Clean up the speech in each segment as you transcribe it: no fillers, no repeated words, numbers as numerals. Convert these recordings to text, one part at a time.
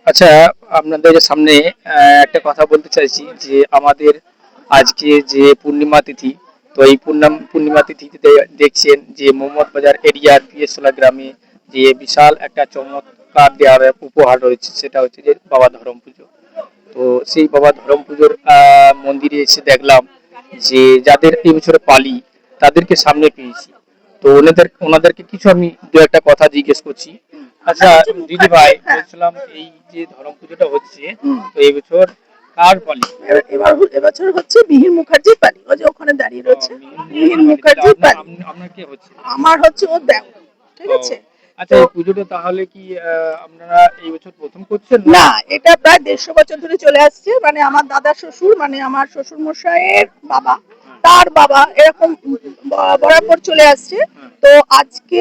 আচ্ছা, আপনাদের সামনে একটা কথা বলতে চাইছি যে আমাদের আজকে যে পূর্ণিমা তিথি, তো এই পূর্ণিমা তিথিতে দেখছেন যে মোহাম্মদ বাজার এরিয়ার পিএসলা গ্রামে যে বিশাল একটা চমৎকার দেওয়ার উপহার রয়েছে, সেটা হচ্ছে যে বাবা ধরম পুজো। তো সেই বাবা ধরম পুজোর মন্দিরে এসে দেখলাম যে যাদের এই বছরে পালি তাদেরকে সামনে পেয়েছি। তো ওনাদেরকে কিছু আমি দু একটা কথা জিজ্ঞেস করছি। আচ্ছা দিদি ভাই, বলছিলাম এই যে ধরম পুজোটা হচ্ছে, তো এই বছর কার পালি? এবছর হচ্ছে মিহির মুখার্জির পালি, ও যে ওখানে দাঁড়িয়ে রয়েছে। মিহির মুখার্জির পালি। আপনার কে হচ্ছে? আমার হচ্ছে ও দেও, ঠিক ও, আছে। আচ্ছা, তো এই পুজোটা তাহলে কি আপনারা এই বছর প্রথম করছেন না, এটা প্রায় 150 বছর ধরে চলে আসছে, মানে আমার দাদা শ্বশুর, মানে আমার শ্বশুর মশাইয়ের বাবা, হ্যাঁ, তার বাবা, এরকম বরাবর চলে আসছে। হ্যাঁ। তো আজকে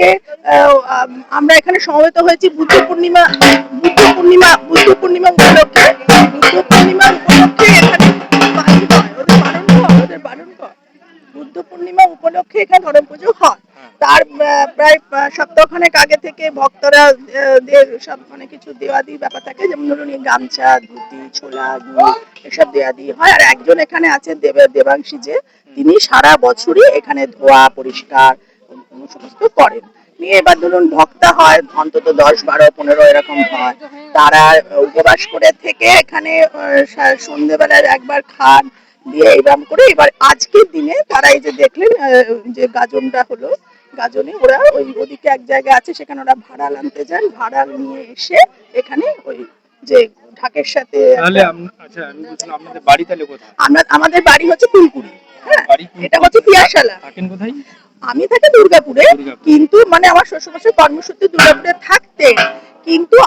আমরা এখানে সমবেত হয়েছি বুদ্ধ পূর্ণিমা উপলক্ষে। বুদ্ধ পূর্ণিমা উপলক্ষে এখানে পালন হয়, ওদের বারণ হয়। বুদ্ধ পূর্ণিমা উপলক্ষে এখানে ধরম পুজো হয়। হ্যাঁ, তার প্রায় সপ্তাহখানেক আগে থেকে ভক্তরা সব মানে কিছু দেওয়াদি ব্যাপার থাকে, যেমন ধরুন এই গামছা, ধুতি, ছোলা, গুড়, এসব দেওয়াদি হয়। আর একজন এখানে আছে দেবাংশী, যে তিনি সারা বছরই এখানে ধোয়া পরিষ্কার সমস্ত করেন। নিয়ে এবার ধরুন ভক্তা হয় অন্তত 10, 12, 15 এরকম হয়। তারা উপবাস করে থেকে এখানে সন্ধ্যেবেলায় একবার খান, দিয়ে এইরকম করে এবার আজকের দিনে তারা এই যে দেখলেন যে গাজনটা হলো, গাজনে ওরা ওই ওদিকে এক জায়গায় আছে, সেখানে ওরা ভাড়া আনতে যান, ভাড়া নিয়ে এসে এখানে ওই যে ঢাকের সাথে তাহলে আচ্ছা, আমি বলছিলাম আপনাদের বাড়ি তাহলে কোথায়? আমাদের বাড়ি হচ্ছে ফুলকুড়ি। হ্যাঁ, বাড়ি এটা ফুলপুর, হচ্ছে পিয়ারশালা। থাকেন কোথায়? আমি থাকি দুর্গাপুরে, দুর্গাপুর। কিন্তু মানে আমার শ্বশুরমশাই কর্মসূত্রে দুর্গাপুরে থাকতে, কিন্তু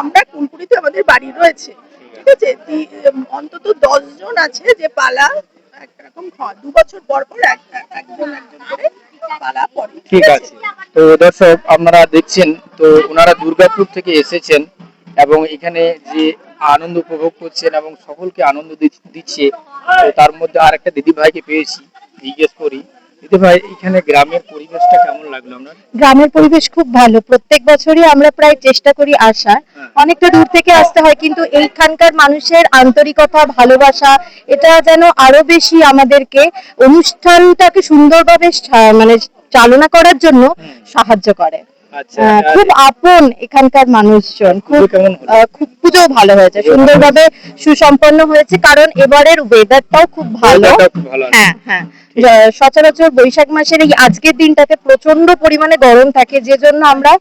আমরা কুলপুরিতে আমাদের বাড়ি রয়েছে। ঠিক ঠিক আছে। আছে, অন্তত 10 জন আছে যে পালা একরকম হয়, 2 বছর পর পর একজন একজন করে পালা পড়ে। ঠিক ঠিক আছে। আছে। তো দর্শক, আপনারা দেখছেন, তো ওনারা দুর্গাপুর থেকে এসেছেন এবং এখানে যে আনন্দ উপভোগ করছেন এবং সকলকে আনন্দ দিচ্ছে। তো তার মধ্যে আর একটা দিদি ভাইকে পেয়েছি, জিজ্ঞেস করি। দিদি ভাই, এখানে গ্রামের পরিবেশটা কেমন লাগলো আপনার? গ্রামের পরিবেশ খুব ভালো। প্রত্যেক বছরই আমরা প্রায় চেষ্টা করি আসার। হ্যাঁ, অনেকটা দূর থেকে আসতে হয়, কিন্তু এইখানকার মানুষের আন্তরিকতা, ভালোবাসা, এটা যেন আরো বেশি আমাদেরকে অনুষ্ঠানটাকে সুন্দরভাবে মানে চালনা করার জন্য হুম, সাহায্য করে। আচ্ছা। খুব আপন এখানকার মানুষজন। খুব পুজো কেমন হলো? খুব পুজো ভালো হয়েছে, সুন্দরভাবে সুসম্পন্ন হয়েছে, কারণ এবারের ওয়েদারটাও খুব ভালো। ওয়েদারটা খুব ভালো আছে। হ্যাঁ, হ্যাঁ। ঠিক। সচরাচর বৈশাখ মাসের এই আজকের দিনটাতে প্রচন্ড পরিমাণে গরম থাকে, যে জন্য আমরা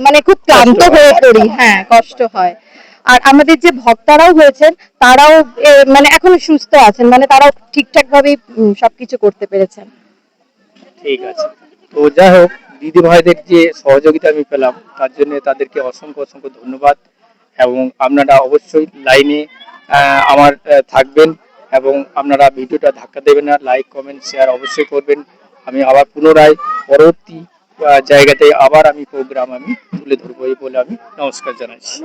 মানে খুব ক্লান্ত কষ্ট হয়। হয়ে পড়ি। হ্যাঁ, কষ্ট হয়। আর আমাদের যে ভক্তারাও হয়েছেন, তারাও মানে এখনো সুস্থ আছেন, মানে তারাও ঠিকঠাক ভাবেই সবকিছু করতে পেরেছেন। ঠিক আছে। তো যাই হোক, দিদি ভাইদের যে সহযোগিতা আমি পেলাম, তার জন্য তাদেরকে অসংখ্য অসংখ্য ধন্যবাদ। এবং আপনারা অবশ্যই লাইনে আমার থাকবেন এবং আপনারা ভিডিওটা ধাক্কা দেবেন না, লাইক কমেন্ট শেয়ার অবশ্যই করবেন। আমি আবার পুনরায় পরবর্তী জায়গাতে আবার আমি প্রোগ্রাম আমি তুলে ধরবো, এই বলে আমি নমস্কার জানাচ্ছি।